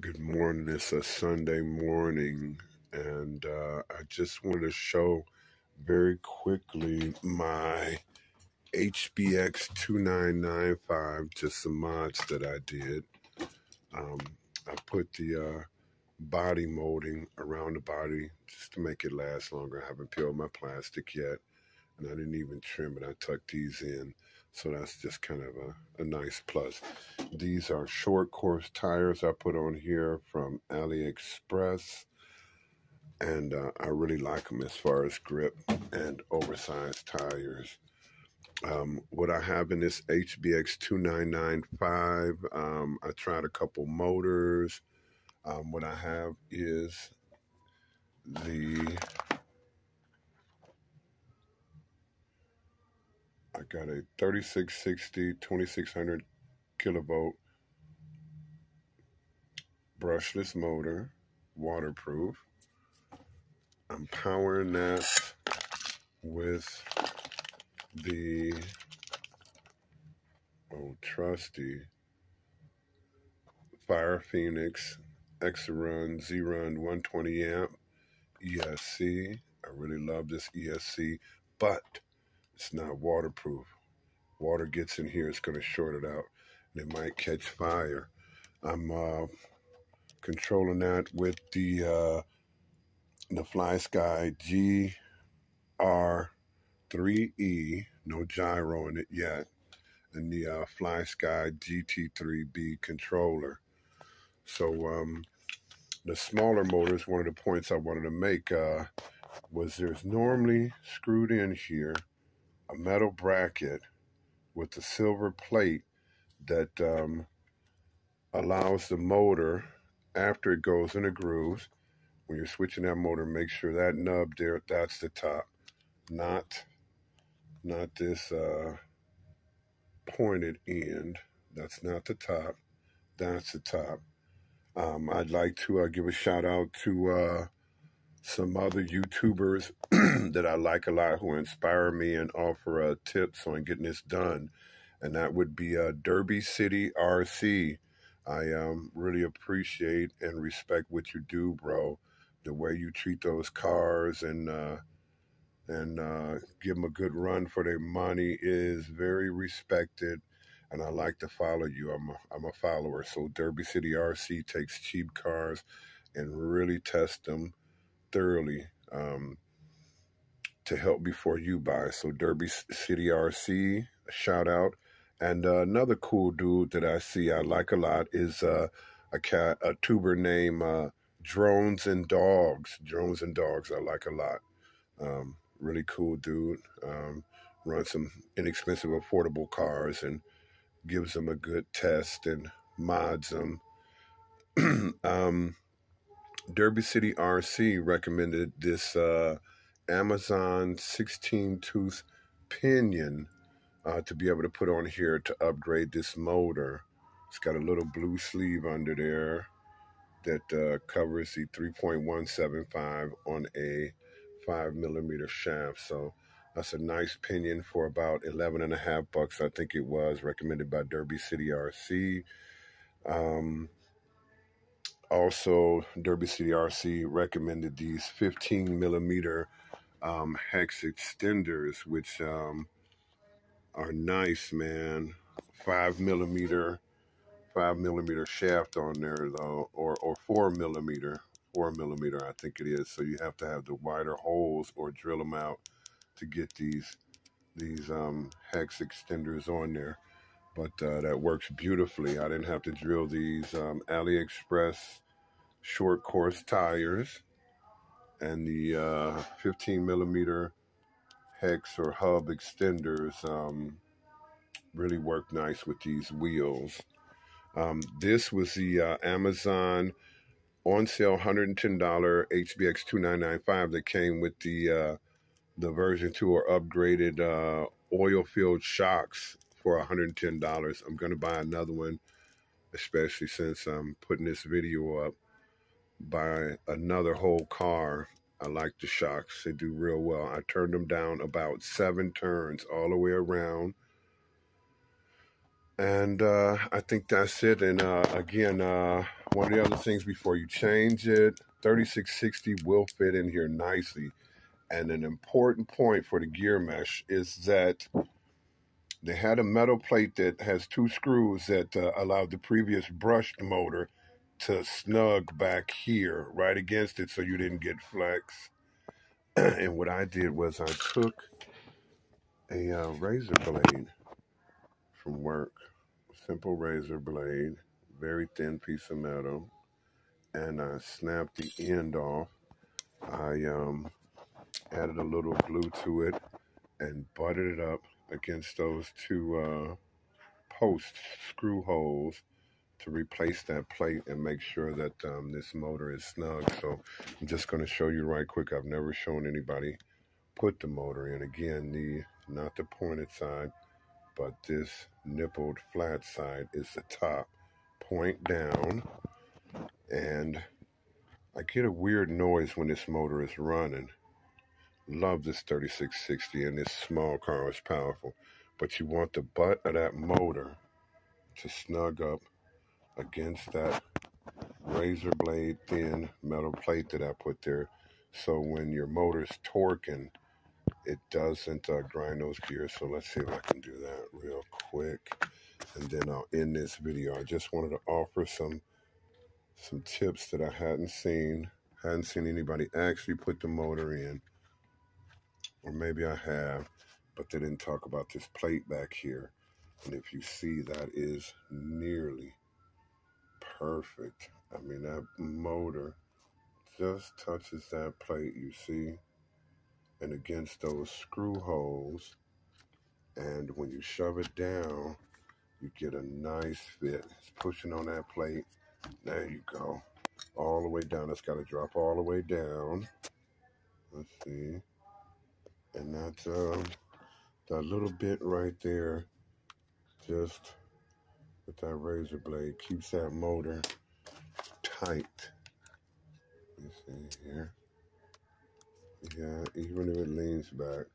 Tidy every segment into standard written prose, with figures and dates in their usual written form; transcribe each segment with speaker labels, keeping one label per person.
Speaker 1: Good morning. It's a Sunday morning, and I just want to show very quickly my HBX 2995, just some mods that I did. Um, I put the body molding around the body just to make it last longer. I haven't peeled my plastic yet, and I didn't even trim it. I tucked these in, so that's just kind of a nice plus. These are short course tires I put on here from AliExpress, and I really like them as far as grip and oversized tires. What I have in this HBX 2995, I tried a couple motors. What I have is I got a 3660 2600 kilovolt brushless motor, waterproof. I'm powering that with the old trusty Fire Phoenix X-Run Z-Run 120 amp ESC. I really love this ESC, but it's not waterproof. Water gets in here, it's going to short it out, and it might catch fire. I'm controlling that with the FlySky GR3E, no gyro in it yet, and the FlySky GT3B controller. So the smaller motors, one of the points I wanted to make was there's normally screwed in here a metal bracket with a silver plate that allows the motor, after it goes in the grooves, when you're switching that motor, make sure that nub there, that's the top, not this pointed end. That's not the top, that's the top. I'd like to give a shout out to some other YouTubers that I like a lot who inspire me and offer tips on getting this done. And that would be Derby City RC. I really appreciate and respect what you do, bro. The way you treat those cars and give them a good run for their money is very respected. And I like to follow you. I'm a follower. So Derby City RC takes cheap cars and really tests them thoroughly to help before you buy. So Derby City RC, shout out. And another cool dude that I see I like a lot is a tuber named Drones and Dogs. Drones and Dogs I like a lot. Really cool dude. Runs some inexpensive, affordable cars and gives them a good test and mods them. Derby City RC recommended this Amazon 16-tooth pinion to be able to put on here to upgrade this motor. It's got a little blue sleeve under there that covers the 3.175 on a 5mm shaft. So that's a nice pinion for about $11.50, I think it was, recommended by Derby City RC. Also, Derby City RC recommended these 15mm hex extenders, which are nice, man. 5mm shaft on there though, or 4mm, I think it is. So you have to have the wider holes or drill them out to get these hex extenders on there. But that works beautifully. I didn't have to drill these AliExpress short course tires, and the 15mm hex or hub extenders really work nice with these wheels. This was the Amazon on sale $110 HBX 2995 that came with the version 2 or upgraded oil-filled shocks for $110. I'm going to buy another one, especially since I'm putting this video up. Buy another whole car. I like the shocks. They do real well. I turned them down about 7 turns all the way around. And I think that's it. And again, one of the other things before you change it, 3660 will fit in here nicely. And an important point for the gear mesh is that they had a metal plate that has two screws that allowed the previous brushed motor to snug back here right against it so you didn't get flex. And what I did was I took a razor blade from work, simple razor blade, very thin piece of metal, and I snapped the end off. I added a little glue to it and butted it up against those two post screw holes to replace that plate and make sure that this motor is snug. So I'm just going to show you right quick. I've never shown anybody put the motor in. Again, not the pointed side, but this nippled flat side is the top. Point down, and I get a weird noise when this motor is running. Love this 3660, and this small car is powerful. But you want the butt of that motor to snug up against that razor blade thin metal plate that I put there, so when your motor's torquing, it doesn't grind those gears. So let's see if I can do that real quick, and then I'll end this video. I just wanted to offer some tips that I hadn't seen anybody actually put the motor in, or maybe I have, but they didn't talk about this plate back here. And if you see, that is nearly perfect. I mean, that motor just touches that plate, you see, and against those screw holes. And when you shove it down, you get a nice fit. It's pushing on that plate. There you go. All the way down. It's got to drop all the way down. Let's see. And that's that little bit right there, just with that razor blade, keeps that motor tight. You see here. Yeah, even if it leans back,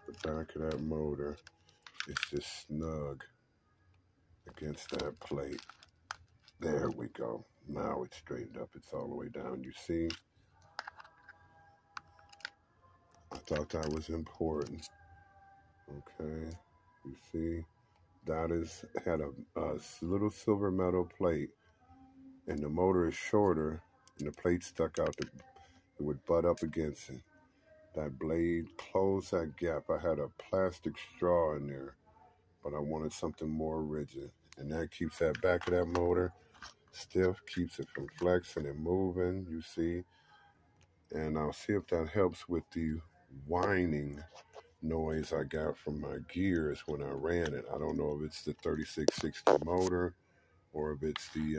Speaker 1: the back of that motor is just snug against that plate. There we go. Now it's straightened up. It's all the way down. You see? I thought that was important. Okay. You see? That had a little silver metal plate, and the motor is shorter, and the plate stuck out. It would butt up against it. That blade closed that gap. I had a plastic straw in there, but I wanted something more rigid, and that keeps that back of that motor stiff, keeps it from flexing and moving, you see. And I'll see if that helps with the whining noise I got from my gears when I ran it. I don't know if it's the 3660 motor or if it's the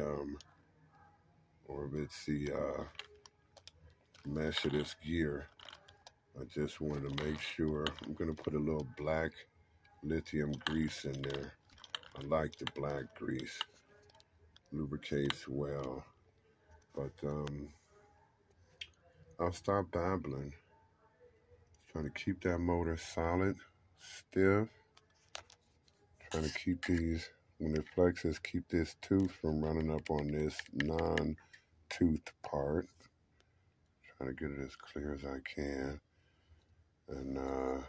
Speaker 1: mesh of this gear. I just wanted to make sure. I'm gonna put a little black lithium grease in there. I like the black grease. Lubricates well. But I'll stop babbling. Trying to keep that motor solid, stiff. Trying to keep these, when it flexes, keep this tooth from running up on this non-tooth part. Trying to get it as clear as I can. And a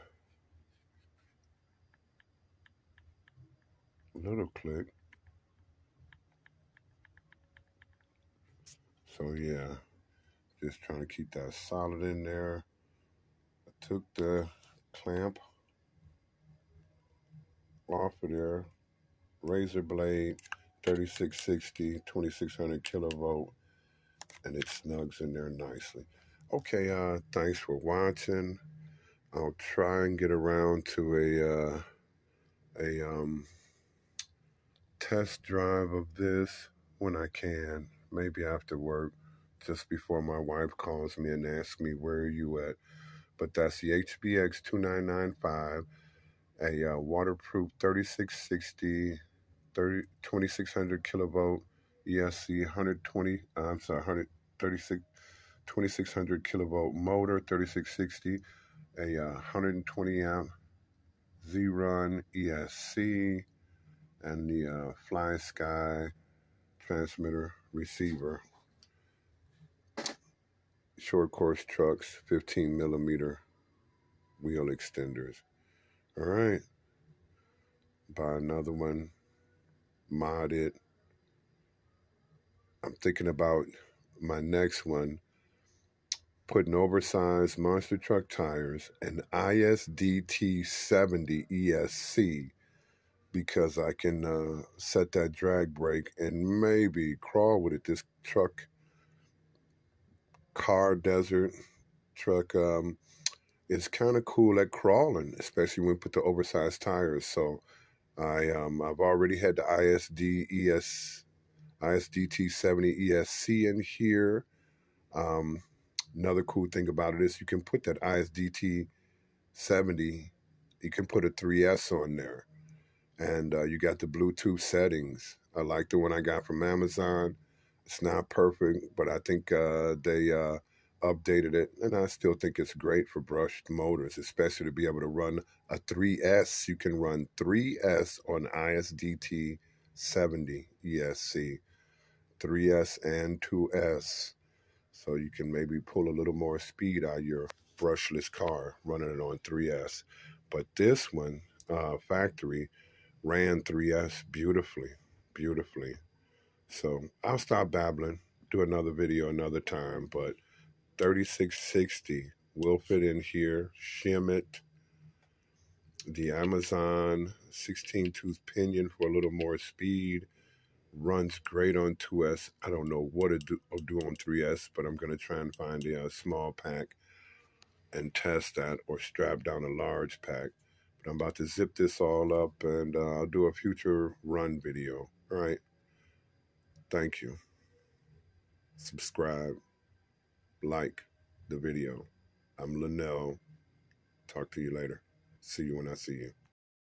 Speaker 1: little click. So yeah, just trying to keep that solid in there. I took the clamp off of there, razor blade, 3660, 2600 kilovolt, and it snugs in there nicely. Okay, thanks for watching. I'll try and get around to a test drive of this when I can, maybe after work, just before my wife calls me and asks me, where are you at? But that's the HBX 2995, a waterproof 3660, 2600 kilovolt ESC 2600 kilovolt motor, 3660, a 120 amp Z-Run ESC, and the Fly Sky transmitter receiver. Short course trucks, 15 millimeter wheel extenders. All right. Buy another one, mod it. I'm thinking about my next one, putting oversized monster truck tires and ISDT 70 ESC, because I can set that drag brake and maybe crawl with it. This truck, car desert truck, is kind of cool at crawling, especially when we put the oversized tires. So I've already had the ISDT 70 ESC in here. Another cool thing about it is you can put that ISDT 70, you can put a 3S on there, and you got the Bluetooth settings. I like the one I got from Amazon. It's not perfect, but I think they updated it, and I still think it's great for brushed motors, especially to be able to run a 3S. You can run 3S on ISDT 70 ESC, 3S and 2S. So you can maybe pull a little more speed out of your brushless car running it on 3S. But this one, factory, ran 3S beautifully, beautifully. So I'll stop babbling, do another video another time, but 3660 will fit in here. Shim it. The Amazon 16-tooth pinion for a little more speed. Runs great on 2S. I don't know what it'll do on 3S, but I'm going to try and find a small pack and test that, or strap down a large pack. But I'm about to zip this all up, and I'll do a future run video. All right. Thank you. Subscribe. Like the video. I'm Linnell. Talk to you later. See you when I see you.